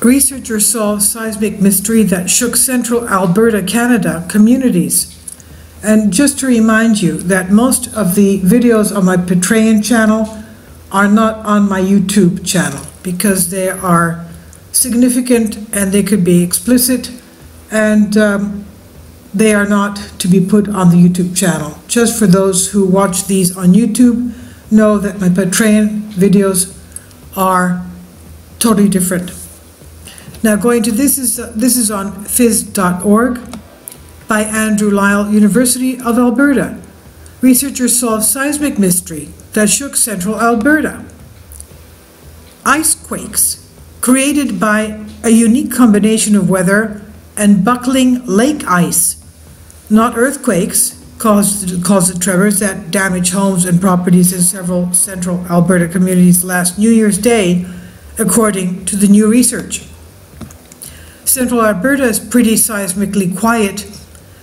Researchers solved seismic mystery that shook central Alberta, Canada communities. And just to remind you that most of the videos on my Patreon channel are not on my YouTube channel because they are significant and they could be explicit, and they are not to be put on the YouTube channel. Just for those who watch these on YouTube, know that my Patreon videos are totally different. Now going to this is on phys.org by Andrew Lyle, University of Alberta. Researchers solved seismic mystery that shook central Alberta. Ice quakes created by a unique combination of weather and buckling lake ice, not earthquakes, caused the tremors that damaged homes and properties in several central Alberta communities last New Year's Day, according to the new research. Central Alberta is pretty seismically quiet,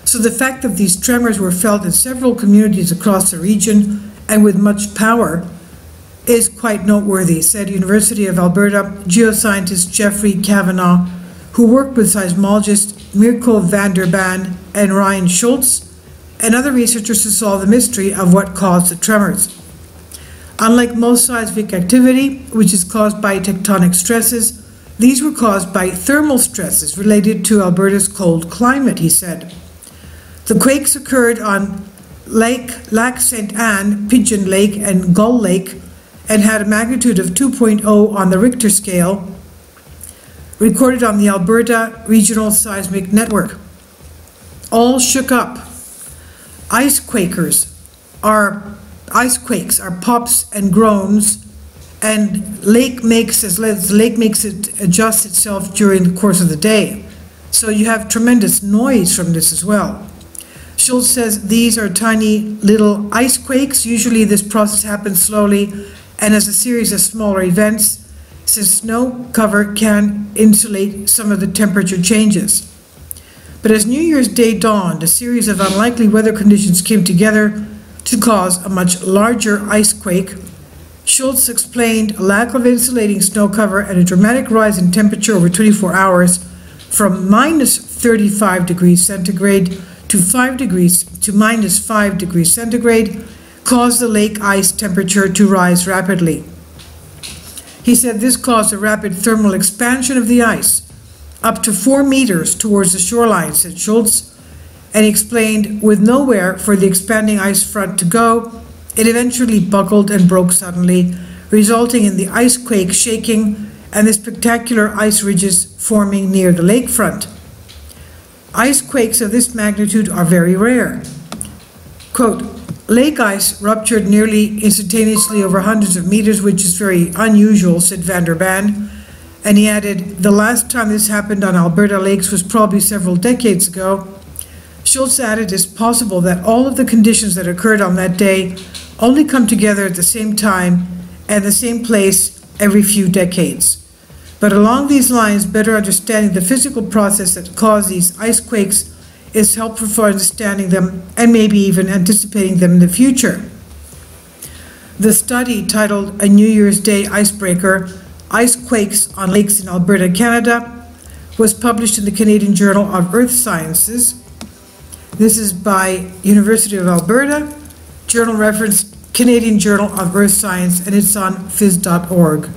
so the fact that these tremors were felt in several communities across the region and with much power is quite noteworthy, said University of Alberta geoscientist Jeffrey Kavanagh, who worked with seismologists Mirko van der Baan and Ryan Schultz and other researchers to solve the mystery of what caused the tremors. Unlike most seismic activity, which is caused by tectonic stresses, these were caused by thermal stresses related to Alberta's cold climate, he said. The quakes occurred on Lac St. Anne, Pigeon Lake, and Gull Lake, and had a magnitude of 2.0 on the Richter scale, recorded on the Alberta Regional Seismic Network. All shook up. Ice quakes are pops and groans, and as the lake makes it adjust itself during the course of the day. So you have tremendous noise from this as well. Schultz says these are tiny little ice quakes. Usually this process happens slowly and as a series of smaller events, since snow cover can insulate some of the temperature changes. But as New Year's Day dawned, a series of unlikely weather conditions came together to cause a much larger ice quake. Schultz explained a lack of insulating snow cover and a dramatic rise in temperature over 24 hours from minus 35 degrees centigrade to minus 5 degrees centigrade caused the lake ice temperature to rise rapidly. He said this caused a rapid thermal expansion of the ice, up to 4 meters towards the shoreline, said Schultz, and he explained with nowhere for the expanding ice front to go, it eventually buckled and broke suddenly, resulting in the ice quake shaking and the spectacular ice ridges forming near the lakefront. Ice quakes of this magnitude are very rare. Quote, lake ice ruptured nearly instantaneously over hundreds of meters, which is very unusual, said van der Baan. And he added, the last time this happened on Alberta lakes was probably several decades ago. Schultz added it's possible that all of the conditions that occurred on that day only come together at the same time and the same place every few decades. But along these lines, better understanding the physical process that caused these ice quakes is helpful for understanding them and maybe even anticipating them in the future. The study, titled A New Year's Day Icebreaker, Ice Quakes on Lakes in Alberta, Canada, was published in the Canadian Journal of Earth Sciences. This is by University of Alberta, journal reference Canadian Journal of Earth Science, and it's on phys.org.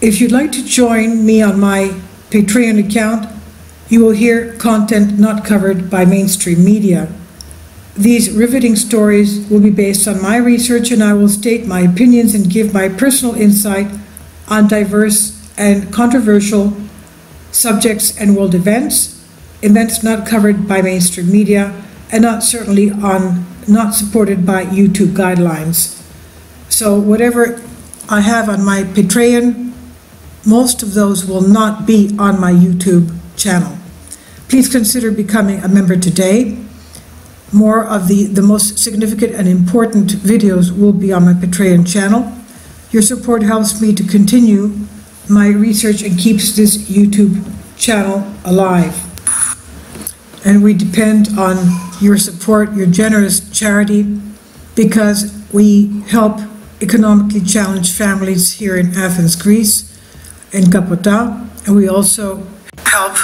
If you'd like to join me on my Patreon account, you will hear content not covered by mainstream media. These riveting stories will be based on my research, and I will state my opinions and give my personal insight on diverse and controversial subjects and world events not covered by mainstream media, and not supported by YouTube guidelines. So whatever I have on my Patreon, most of those will not be on my YouTube channel. Please consider becoming a member today. More of the most significant and important videos will be on my Patreon channel. Your support helps me to continue my research and keeps this YouTube channel alive. And we depend on your support, your generous charity, because we help economically challenged families here in Athens, Greece, in Kapota, and we also help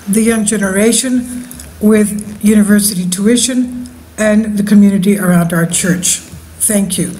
the young generation with university tuition and the community around our church. Thank you.